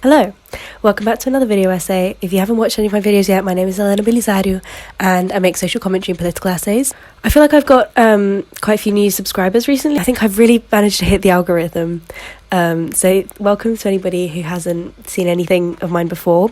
Hello, welcome back to another video essay. If you haven't watched any of my videos yet, my name is Elena Belisario and I make social commentary and political essays. I feel like I've got quite a few new subscribers recently. I think I've really managed to hit the algorithm. So welcome to anybody who hasn't seen anything of mine before.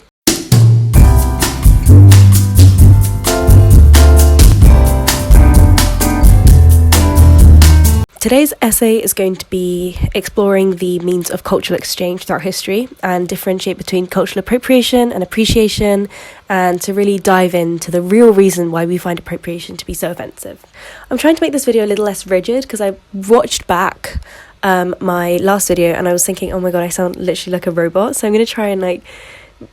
Today's essay is going to be exploring the means of cultural exchange throughout history and differentiate between cultural appropriation and appreciation, and to really dive into the real reason why we find appropriation to be so offensive. I'm trying to make this video a little less rigid because I watched back my last video and I was thinking, oh my god, I sound literally like a robot, so I'm going to try and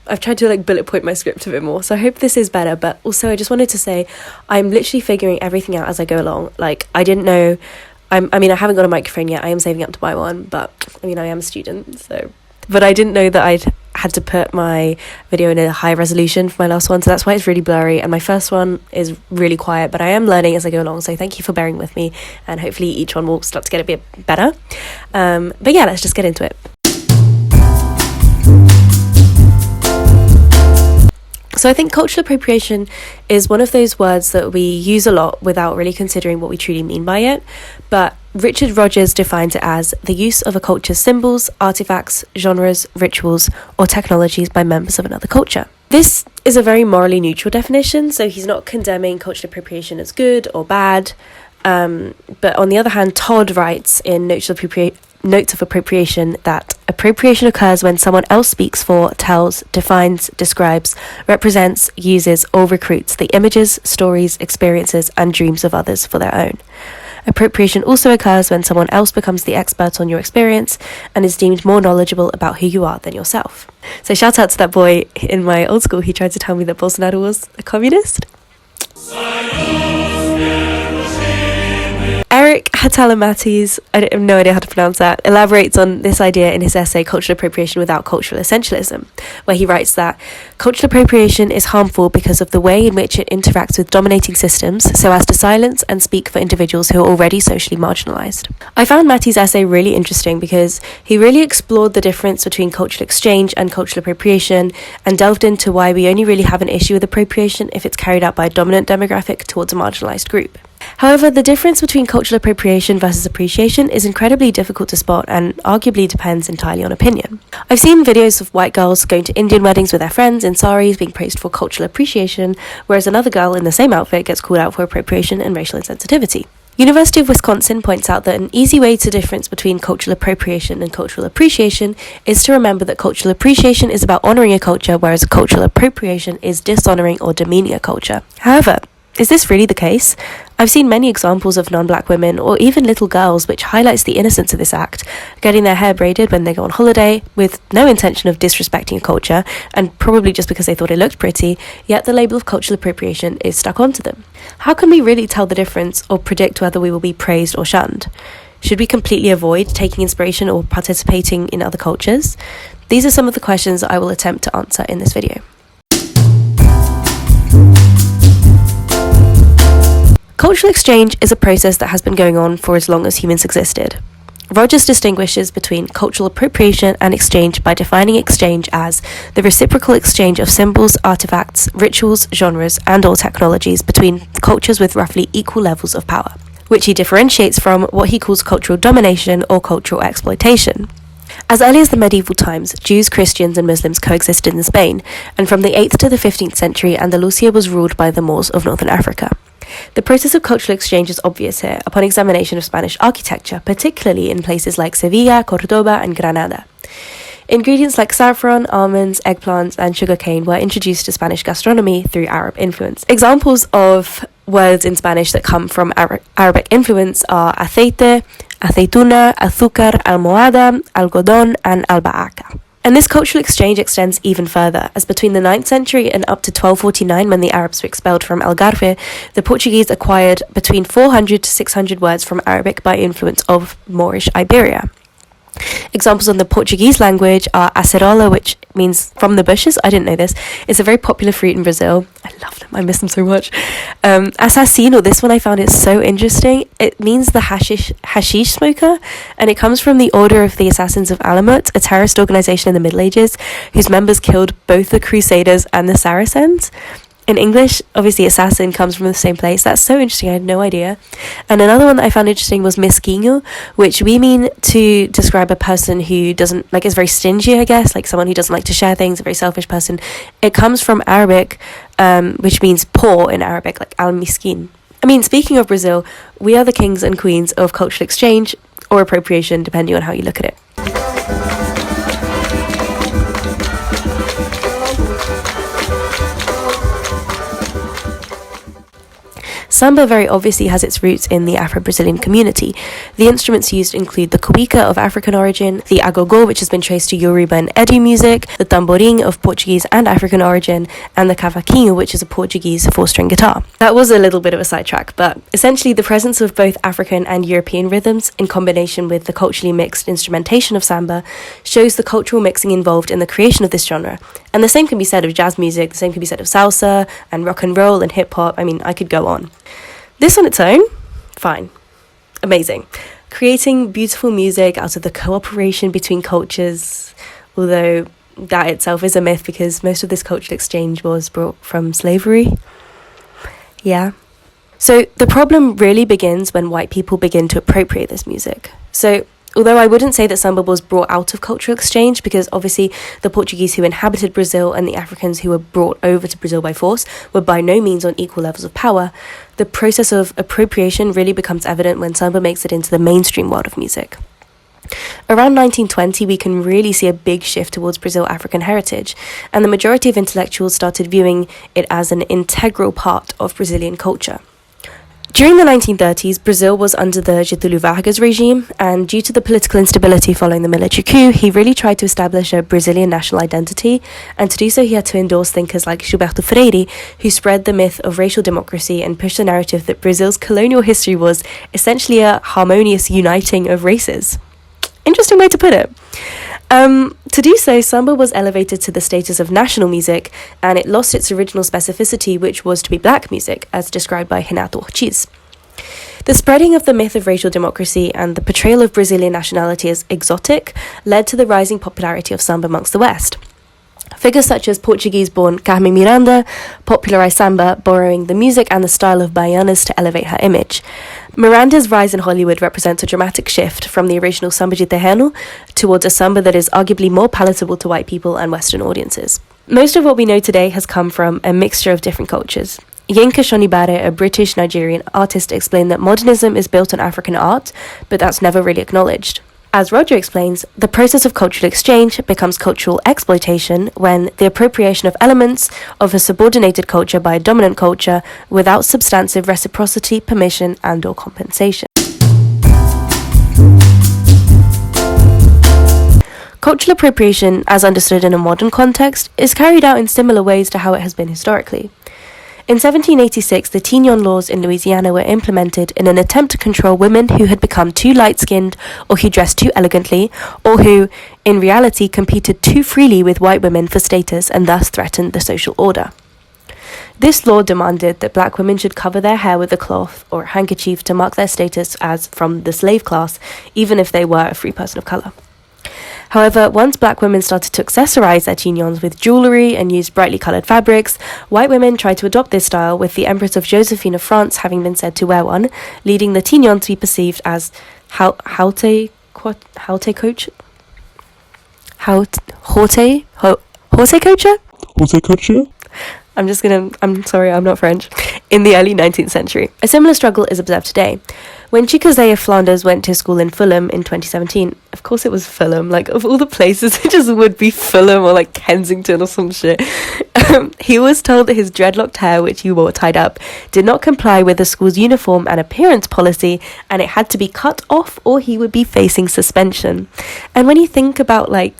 I've tried to bullet point my script a bit more, so I hope this is better. But also I just wanted to say I'm literally figuring everything out as I go along. I didn't know, I haven't got a microphone yet. I am saving up to buy one, but I am a student, so. But I didn't know that I'd had to put my video in a high resolution for my last one, so that's why it's really blurry. And my first one is really quiet, but I am learning as I go along, so thank you for bearing with me, and hopefully each one will start to get a bit better. But yeah, let's just get into it. So I think cultural appropriation is one of those words that we use a lot without really considering what we truly mean by it. But Richard Rogers defines it as the use of a culture's symbols, artifacts, genres, rituals, or technologies by members of another culture. This is a very morally neutral definition, so he's not condemning cultural appropriation as good or bad. But on the other hand, Todd writes in Notes of Appropriation that appropriation occurs when someone else speaks for, tells, defines, describes, represents, uses, or recruits the images, stories, experiences, and dreams of others for their own. Appropriation also occurs when someone else becomes the expert on your experience and is deemed more knowledgeable about who you are than yourself. So shout out to that boy in my old school who tried to tell me that Bolsonaro was a communist. Eric Hatalamatis, I have no idea how to pronounce that, elaborates on this idea in his essay Cultural Appropriation Without Cultural Essentialism, where he writes that cultural appropriation is harmful because of the way in which it interacts with dominating systems so as to silence and speak for individuals who are already socially marginalised. I found Matty's essay really interesting because he really explored the difference between cultural exchange and cultural appropriation and delved into why we only really have an issue with appropriation if it's carried out by a dominant demographic towards a marginalised group. However, the difference between cultural appropriation versus appreciation is incredibly difficult to spot and arguably depends entirely on opinion. I've seen videos of white girls going to Indian weddings with their friends in saris being praised for cultural appreciation, whereas another girl in the same outfit gets called out for appropriation and racial insensitivity. University of Wisconsin points out that an easy way to difference between cultural appropriation and cultural appreciation is to remember that cultural appreciation is about honouring a culture, whereas cultural appropriation is dishonouring or demeaning a culture. However, is this really the case? I've seen many examples of non-black women or even little girls which highlights the innocence of this act, getting their hair braided when they go on holiday with no intention of disrespecting a culture and probably just because they thought it looked pretty, yet the label of cultural appropriation is stuck onto them. How can we really tell the difference or predict whether we will be praised or shunned? Should we completely avoid taking inspiration or participating in other cultures? These are some of the questions I will attempt to answer in this video. Cultural exchange is a process that has been going on for as long as humans existed. Rogers distinguishes between cultural appropriation and exchange by defining exchange as the reciprocal exchange of symbols, artifacts, rituals, genres, and/or technologies between cultures with roughly equal levels of power, which he differentiates from what he calls cultural domination or cultural exploitation. As early as the medieval times, Jews, Christians, and Muslims coexisted in Spain, and from the 8th to the 15th century, Andalusia was ruled by the Moors of northern Africa. The process of cultural exchange is obvious here upon examination of Spanish architecture, particularly in places like Sevilla, Cordoba, and Granada. Ingredients like saffron, almonds, eggplants, and sugarcane were introduced to Spanish gastronomy through Arab influence. Examples of words in Spanish that come from Arabic influence are aceite, aceituna, azúcar, almohada, algodón, and albahaca. And this cultural exchange extends even further, as between the 9th century and up to 1249, when the Arabs were expelled from Algarve, the Portuguese acquired between 400 to 600 words from Arabic by influence of Moorish Iberia. Examples on the Portuguese language are acerola, which means from the bushes. I didn't know this. It's a very popular fruit in Brazil. I love them. I miss them so much. Assassino, this one I found is so interesting. It means the hashish smoker, and it comes from the Order of the Assassins of Alamut, a terrorist organization in the Middle Ages, whose members killed both the Crusaders and the Saracens. In English, obviously, assassin comes from the same place. That's so interesting. I had no idea. And another one that I found interesting was mesquinho, which we mean to describe a person who doesn't, like, is very stingy, I guess, like someone who doesn't like to share things, a very selfish person. It comes from Arabic, which means poor in Arabic, like al-miskin. I mean, speaking of Brazil, we are the kings and queens of cultural exchange or appropriation, depending on how you look at it. Samba very obviously has its roots in the Afro-Brazilian community. The instruments used include the cuíca of African origin, the agogó, which has been traced to Yoruba and Edo music, the tamborim of Portuguese and African origin, and the cavaquinho, which is a Portuguese four-string guitar. That was a little bit of a sidetrack, but essentially the presence of both African and European rhythms in combination with the culturally mixed instrumentation of samba shows the cultural mixing involved in the creation of this genre. And the same can be said of jazz music, the same can be said of salsa and rock and roll and hip-hop. I mean, I could go on. This on its own, fine, amazing. Creating beautiful music out of the cooperation between cultures, although that itself is a myth because most of this cultural exchange was brought from slavery. Yeah. So the problem really begins when white people begin to appropriate this music. So although I wouldn't say that samba was brought out of cultural exchange, because obviously the Portuguese who inhabited Brazil and the Africans who were brought over to Brazil by force were by no means on equal levels of power, the process of appropriation really becomes evident when samba makes it into the mainstream world of music. Around 1920, we can really see a big shift towards Brazil-African heritage, and the majority of intellectuals started viewing it as an integral part of Brazilian culture. During the 1930s, Brazil was under the Getúlio Vargas regime, and due to the political instability following the military coup, he really tried to establish a Brazilian national identity, and to do so he had to endorse thinkers like Gilberto Freire, who spread the myth of racial democracy and pushed the narrative that Brazil's colonial history was essentially a harmonious uniting of races. Interesting way to put it. To do so, samba was elevated to the status of national music, and it lost its original specificity, which was to be black music, as described by Renato Ortiz. The spreading of the myth of racial democracy and the portrayal of Brazilian nationality as exotic led to the rising popularity of samba amongst the West. Figures such as Portuguese-born Carmen Miranda popularized samba, borrowing the music and the style of baianas to elevate her image. Miranda's rise in Hollywood represents a dramatic shift from the original samba de terreno towards a samba that is arguably more palatable to white people and Western audiences. Most of what we know today has come from a mixture of different cultures. Yinka Shonibare, a British-Nigerian artist, explained that modernism is built on African art, but that's never really acknowledged. As Roger explains, the process of cultural exchange becomes cultural exploitation when the appropriation of elements of a subordinated culture by a dominant culture without substantive reciprocity, permission, and/or compensation. Cultural appropriation, as understood in a modern context, is carried out in similar ways to how it has been historically. In 1786, the Tignon laws in Louisiana were implemented in an attempt to control women who had become too light-skinned or who dressed too elegantly, or who, in reality, competed too freely with white women for status and thus threatened the social order. This law demanded that black women should cover their hair with a cloth or a handkerchief to mark their status as from the slave class, even if they were a free person of colour. However, once black women started to accessorize their chignons with jewellery and use brightly coloured fabrics, white women tried to adopt this style, with the Empress of Josephine of France having been said to wear one, leading the tignon to be perceived as haute couture? I'm sorry, I'm not French. In the early 19th century. A similar struggle is observed today. When Chickasee of Flanders went to school in Fulham in 2017, of course it was Fulham, like of all the places, it just would be Fulham or like Kensington or some shit. He was told that his dreadlocked hair, which he wore tied up, did not comply with the school's uniform and appearance policy, and it had to be cut off or he would be facing suspension. And when you think about like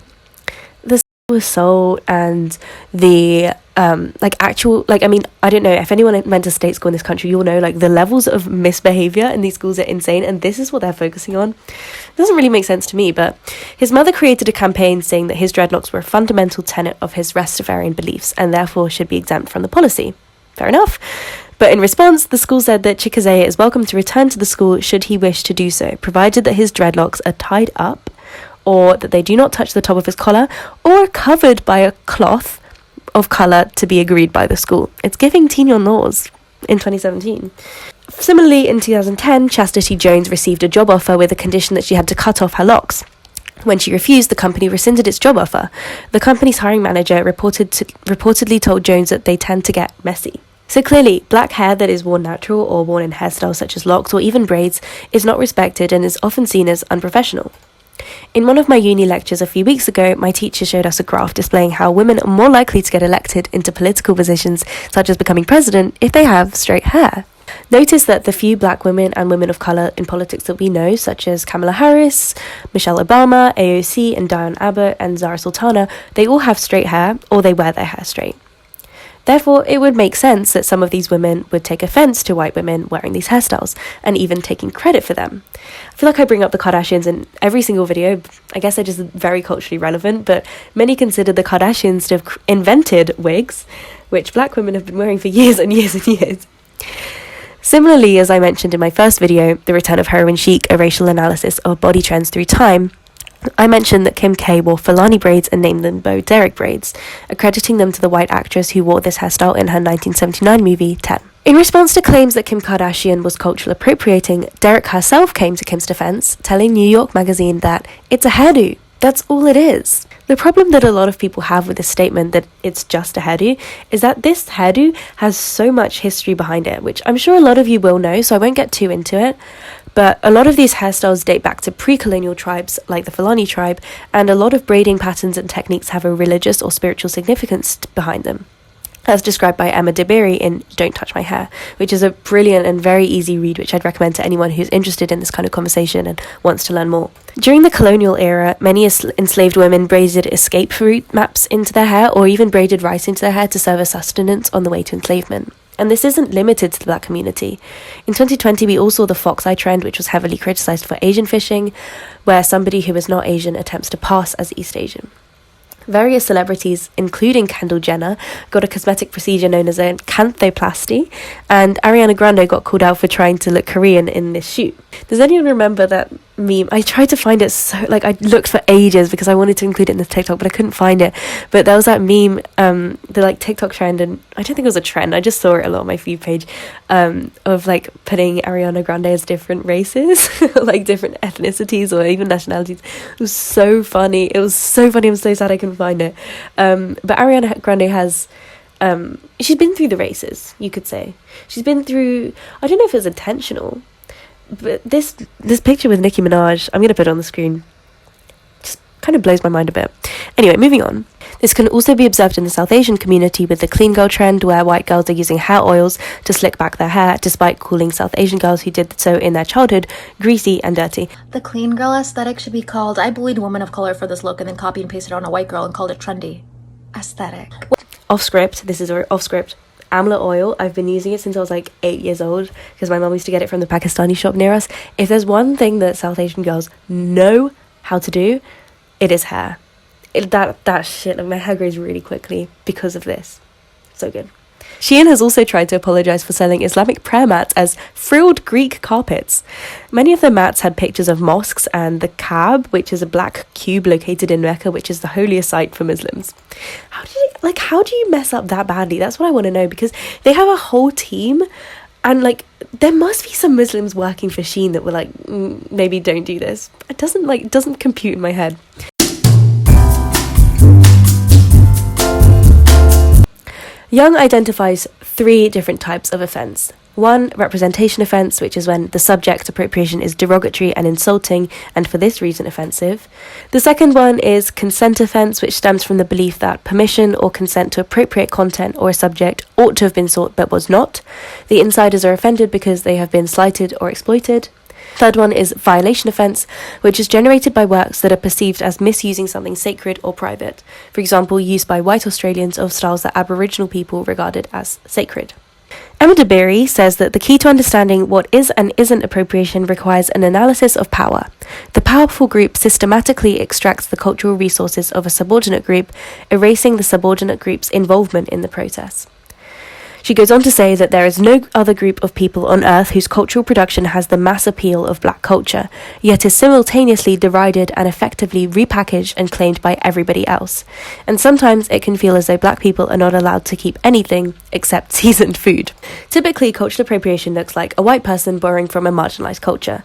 the assault and the actual, I mean, I don't know if anyone went to state school in this country, you'll know the levels of misbehavior in these schools are insane, and this is what they're focusing on. It doesn't really make sense to me. But his mother created a campaign saying that his dreadlocks were a fundamental tenet of his Rastafarian beliefs and therefore should be exempt from the policy. Fair enough. But in response, the school said that Chikezaya is welcome to return to the school should he wish to do so, provided that his dreadlocks are tied up, or that they do not touch the top of his collar, or covered by a cloth of colour to be agreed by the school. It's giving teen on laws in 2017. Similarly, in 2010, Chastity Jones received a job offer with a condition that she had to cut off her locks. When she refused, the company rescinded its job offer. The company's hiring manager reportedly told Jones that they tend to get messy. So clearly, black hair that is worn natural or worn in hairstyles such as locks or even braids is not respected and is often seen as unprofessional. In one of my uni lectures a few weeks ago, my teacher showed us a graph displaying how women are more likely to get elected into political positions, such as becoming president, if they have straight hair. Notice that the few black women and women of colour in politics that we know, such as Kamala Harris, Michelle Obama, AOC, and Diane Abbott, and Zara Sultana, they all have straight hair, or they wear their hair straight. Therefore, it would make sense that some of these women would take offence to white women wearing these hairstyles, and even taking credit for them. I feel like I bring up the Kardashians in every single video. I guess they're just very culturally relevant, but many consider the Kardashians to have invented wigs, which black women have been wearing for years and years and years. Similarly, as I mentioned in my first video, The Return of Heroin Chic, a racial analysis of body trends through time, I mentioned that Kim K wore Fulani braids and named them Bo Derek braids, accrediting them to the white actress who wore this hairstyle in her 1979 movie, 10. In response to claims that Kim Kardashian was cultural appropriating, Derek herself came to Kim's defense, telling New York Magazine that it's a hairdo. That's all it is. The problem that a lot of people have with this statement that it's just a hairdo is that this hairdo has so much history behind it, which I'm sure a lot of you will know, so I won't get too into it. But a lot of these hairstyles date back to pre-colonial tribes like the Fulani tribe, and a lot of braiding patterns and techniques have a religious or spiritual significance behind them, as described by Emma Dabiri in Don't Touch My Hair, which is a brilliant and very easy read which I'd recommend to anyone who's interested in this kind of conversation and wants to learn more. During the colonial era, many enslaved women braided escape route maps into their hair, or even braided rice into their hair to serve as sustenance on the way to enslavement. And this isn't limited to the black community. In 2020, we all saw the fox eye trend, which was heavily criticised for Asian fishing, where somebody who is not Asian attempts to pass as East Asian. Various celebrities, including Kendall Jenner, got a cosmetic procedure known as a canthoplasty, and Ariana Grande got called out for trying to look Korean in this shoot. Does anyone remember that meme? I tried to find it I looked for ages because I wanted to include it in this TikTok, but I couldn't find it. But there was that meme, the TikTok trend, and I don't think it was a trend, I just saw it a lot on my feed page, of putting Ariana Grande as different races, different ethnicities or even nationalities. It was so funny. I'm so sad I couldn't find it. But Ariana Grande has, she's been through the races, you could say. She's been through, I don't know if it was intentional, but this picture with Nicki Minaj, I'm going to put it on the screen, just kind of blows my mind a bit. Anyway, moving on. This can also be observed in the South Asian community with the clean girl trend, where white girls are using hair oils to slick back their hair, despite calling South Asian girls who did so in their childhood greasy and dirty. The clean girl aesthetic should be called, I bullied women of color for this look and then copied and pasted on a white girl and called it trendy aesthetic. Off script, this is off script. Amla oil, I've been using it since I was 8 years old because my mum used to get it from the Pakistani shop near us. If there's one thing that South Asian girls know how to do, it is hair. That shit, my hair grows really quickly because of this. So good. Shein has also tried to apologise for selling Islamic prayer mats as frilled Greek carpets. Many of the mats had pictures of mosques and the Kaaba, which is a black cube located in Mecca, which is the holiest site for Muslims. How do you mess up that badly? That's what I want to know, because they have a whole team, and there must be some Muslims working for Shein that were maybe don't do this. It doesn't compute in my head. Young identifies 3 different types of offence. 1, representation offence, which is when the subject appropriation is derogatory and insulting and for this reason offensive. The second one is consent offence, which stems from the belief that permission or consent to appropriate content or a subject ought to have been sought but was not. The insiders are offended because they have been slighted or exploited. Third one is violation offence, which is generated by works that are perceived as misusing something sacred or private. For example, use by white Australians of styles that Aboriginal people regarded as sacred. Emma Dabiri says that the key to understanding what is and isn't appropriation requires an analysis of power. The powerful group systematically extracts the cultural resources of a subordinate group, erasing the subordinate group's involvement in the process. She goes on to say that there is no other group of people on earth whose cultural production has the mass appeal of black culture, yet is simultaneously derided and effectively repackaged and claimed by everybody else. And sometimes it can feel as though black people are not allowed to keep anything except seasoned food. Typically, cultural appropriation looks like a white person borrowing from a marginalised culture.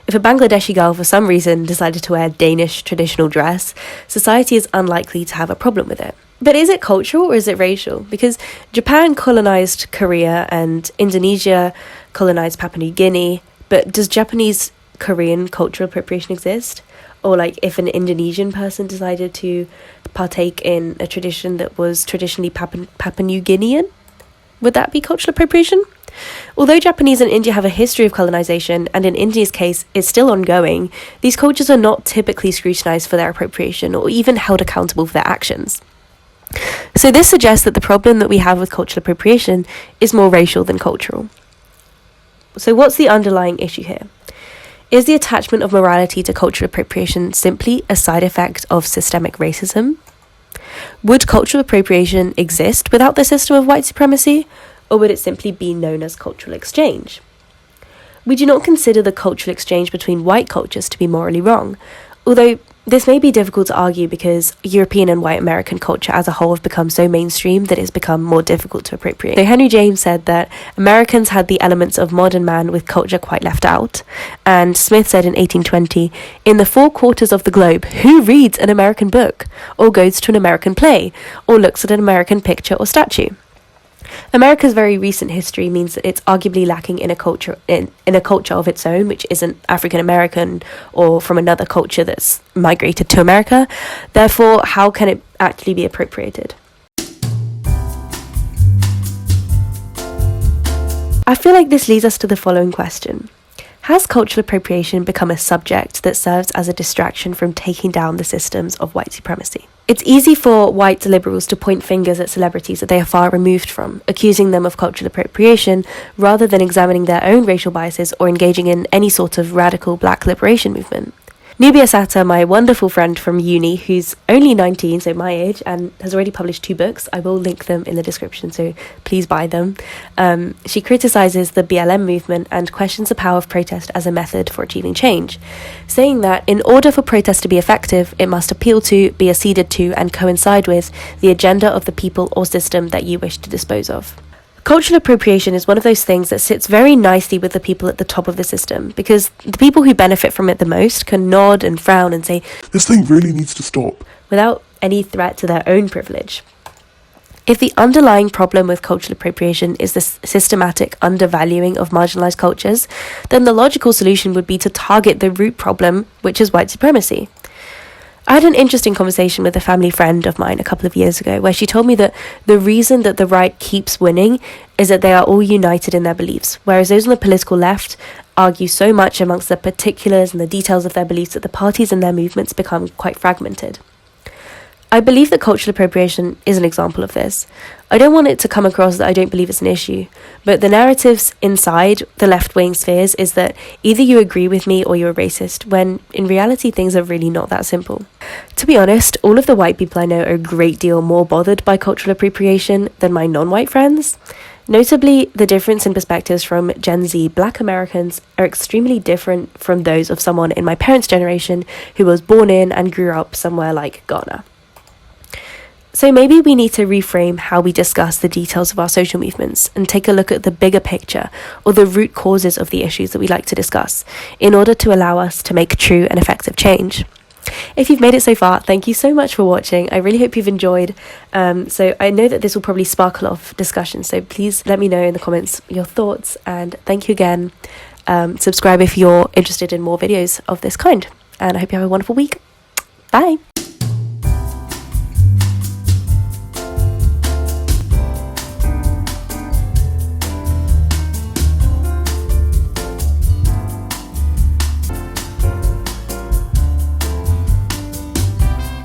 If a Bangladeshi girl for some reason decided to wear Danish traditional dress, society is unlikely to have a problem with it. But is it cultural or is it racial? Because Japan colonized Korea and Indonesia colonized Papua New Guinea, but does Japanese Korean cultural appropriation exist? Or like if an Indonesian person decided to partake in a tradition that was traditionally Papua New Guinean, would that be cultural appropriation? Although Japanese and India have a history of colonization, and in India's case is still ongoing, these cultures are not typically scrutinized for their appropriation or even held accountable for their actions. So this suggests that the problem that we have with cultural appropriation is more racial than cultural. So what's the underlying issue here? Is the attachment of morality to cultural appropriation simply a side effect of systemic racism? Would cultural appropriation exist without the system of white supremacy, or would it simply be known as cultural exchange? We do not consider the cultural exchange between white cultures to be morally wrong, although this may be difficult to argue because European and white American culture as a whole have become so mainstream that it's become more difficult to appropriate. So Henry James said that Americans had the elements of modern man with culture quite left out, and Smith said in 1820, "In the 4 quarters of the globe, who reads an American book, or goes to an American play, or looks at an American picture or statue?" America's very recent history means that it's arguably lacking in a culture of its own, which isn't African American or from another culture that's migrated to America. Therefore, how can it actually be appropriated? I feel like this leads us to the following question. Has cultural appropriation become a subject that serves as a distraction from taking down the systems of white supremacy? It's easy for white liberals to point fingers at celebrities that they are far removed from, accusing them of cultural appropriation, rather than examining their own racial biases or engaging in any sort of radical black liberation movement. Nubia Assata, my wonderful friend from uni, who's only 19, so my age, and has already published 2 books. I will link them in the description, so please buy them. She criticises the BLM movement and questions the power of protest as a method for achieving change, saying that in order for protest to be effective, it must appeal to, be acceded to, and coincide with the agenda of the people or system that you wish to dispose of. Cultural appropriation is one of those things that sits very nicely with the people at the top of the system, because the people who benefit from it the most can nod and frown and say, "This thing really needs to stop," without any threat to their own privilege. If the underlying problem with cultural appropriation is the systematic undervaluing of marginalised cultures, then the logical solution would be to target the root problem, which is white supremacy. I had an interesting conversation with a family friend of mine a couple of years ago where she told me that the reason that the right keeps winning is that they are all united in their beliefs, whereas those on the political left argue so much amongst the particulars and the details of their beliefs that the parties and their movements become quite fragmented. I believe that cultural appropriation is an example of this. I don't want it to come across that I don't believe it's an issue, but the narratives inside the left-wing spheres is that either you agree with me or you're a racist, when in reality things are really not that simple. To be honest, all of the white people I know are a great deal more bothered by cultural appropriation than my non-white friends. Notably, the difference in perspectives from Gen Z Black Americans are extremely different from those of someone in my parents' generation who was born in and grew up somewhere like Ghana. So maybe we need to reframe how we discuss the details of our social movements and take a look at the bigger picture or the root causes of the issues that we like to discuss in order to allow us to make true and effective change. If you've made it so far, thank you so much for watching. I really hope you've enjoyed. So I know that this will probably spark a lot of discussion, so please let me know in the comments your thoughts, and thank you again. Subscribe if you're interested in more videos of this kind, and I hope you have a wonderful week. Bye!